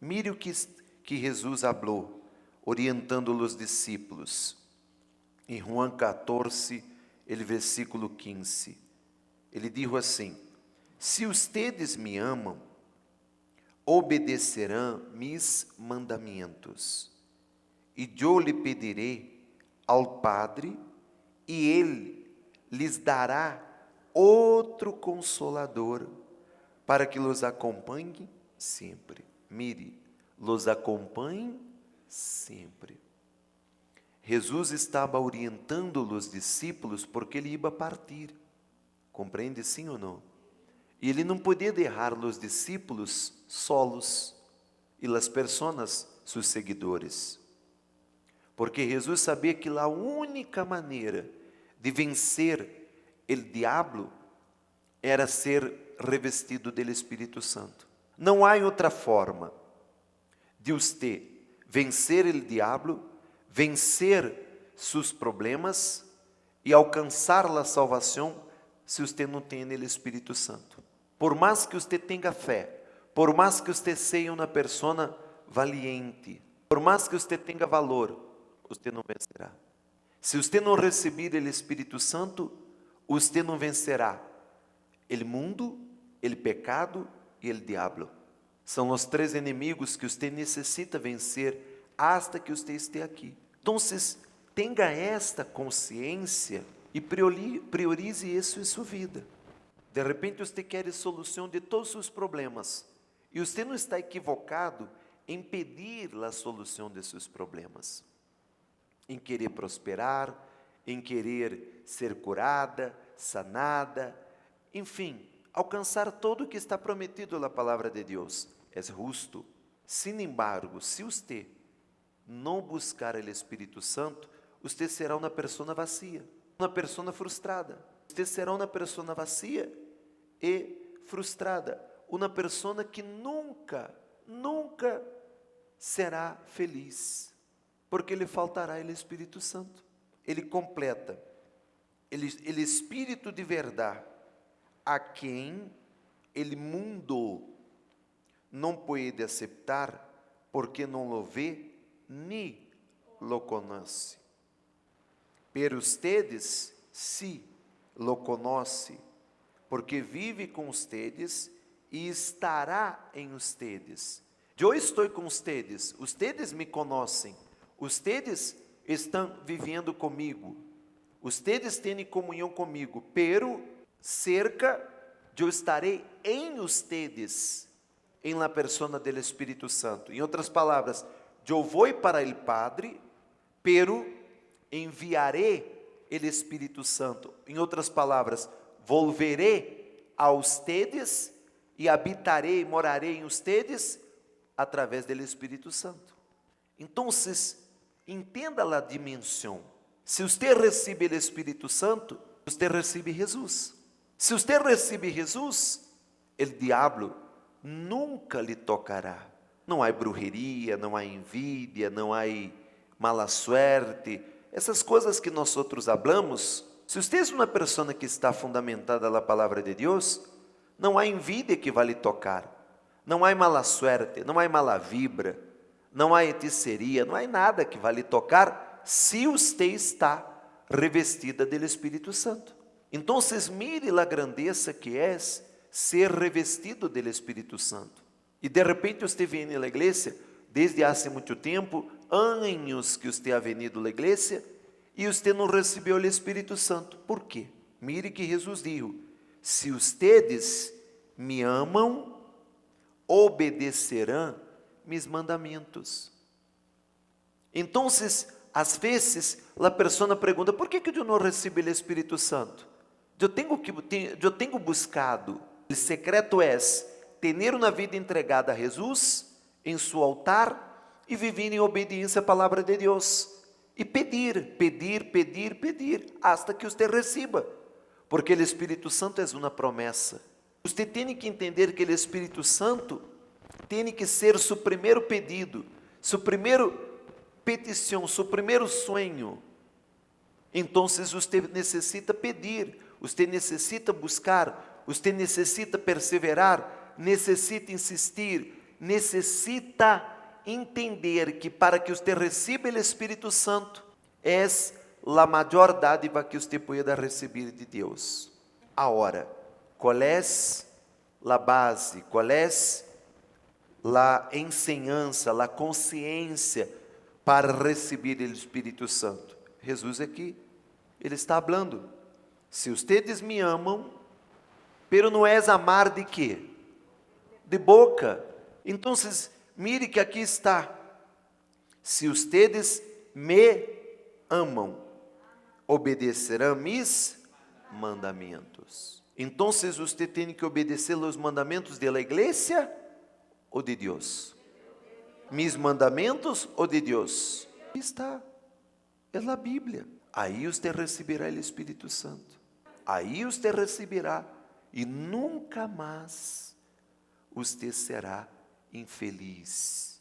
Mire o que Jesus falou, orientando os discípulos. Em João 14, versículo 15. Ele disse assim: se ustedes me amam, obedecerão mis mandamentos. E eu lhe pedirei ao Padre, e Ele lhes dará outro Consolador, para que los acompanhe sempre. Mire, los acompanhe sempre. Jesus estava orientando os discípulos porque ele ia partir. Compreende sim ou não? E ele não podia deixar os discípulos solos e as pessoas, seus seguidores. Porque Jesus sabia que a única maneira de vencer o diabo era ser revestido do Espírito Santo. Não há outra forma de você vencer o diabo, vencer seus problemas e alcançar a salvação se você não tem o Espírito Santo. Por mais que você tenha fé, por mais que você seja uma pessoa valiente, por mais que você tenha valor, você não vencerá. Se você não receber o Espírito Santo, você não vencerá o mundo, o pecado e o diabo. São os três inimigos que você necessita vencer hasta que você esteja aqui. Então, tenha esta consciência e priorize isso em sua vida. De repente você quer a solução de todos os seus problemas e você não está equivocado em pedir a solução de seus problemas, em querer prosperar, em querer ser curada, sanada, enfim, alcançar tudo o que está prometido na palavra de Deus. É justo. Sin embargo, se você não buscar o Espírito Santo, você será uma pessoa vazia, uma pessoa frustrada. Você será uma pessoa vazia e frustrada, uma pessoa que nunca será feliz, porque lhe faltará o Espírito Santo. Ele completa, o Espírito de verdade, a quem o mundo não pode aceitar, porque não lo vê ni lo conoce. Pero ustedes sí lo conoce, porque vive com ustedes e estará em ustedes. Eu estou com ustedes, ustedes me conhecem, ustedes estão vivendo comigo, ustedes têm comunhão comigo, pero cerca eu estarei em ustedes, em la persona del Espírito Santo. Em outras palavras, eu vou para el Padre, pero enviarei el Espírito Santo. Em outras palavras, volverei a ustedes e habitarei, morarei em ustedes através do Espírito Santo. Então, entenda a dimensão. Se você recebe o Espírito Santo, você recebe Jesus. Se você recebe Jesus, o diabo nunca lhe tocará. Não há brujeria, não há envidia, não há mala suerte. Essas coisas que nós outros hablamos, se você é uma pessoa que está fundamentada na palavra de Deus, não há envidia que vai lhe tocar. Não há mala suerte, não há mala vibra, não há hechiceria, não há nada que vai lhe tocar se você está revestida do Espírito Santo. Então, mire a grandeza que é ser revestido do Espírito Santo. E de repente você vem na igreja, desde há muito tempo, anos que você ha venido à igreja, e você não recebeu o Espírito Santo. Por quê? Mire que Jesus disse: se ustedes me amam, obedecerão mis mandamentos. Então, às vezes, a pessoa pergunta: por que eu não recebo o Espírito Santo? Eu tenho buscado. O secreto é ter uma vida entregada a Jesus em seu altar e viver em obediência à palavra de Deus. E pedir, hasta que você receba. Porque o Espírito Santo é uma promessa. Você tem que entender que o Espírito Santo tem que ser seu primeiro pedido, sua primeira petição, seu primeiro sonho. Então, você necessita pedir, você necessita buscar, você necessita perseverar, necessita insistir, necessita entender que para que você receba o Espírito Santo, é a maior dádiva que você pueda receber de Deus. Agora, qual é a base, qual é a enseñança, a consciência para receber o Espírito Santo? Jesus aqui, ele está falando. Se ustedes me amam, pero não é amar de quê? De boca. Então, mire que aqui está. Se ustedes me amam, obedecerão mis mandamentos. Então, você tem que obedecer os mandamentos da igreja ou de Deus? Mis mandamentos ou de Deus? Aqui está. É a Bíblia. Aí você receberá o Espírito Santo. Aí você receberá e nunca mais você será infeliz.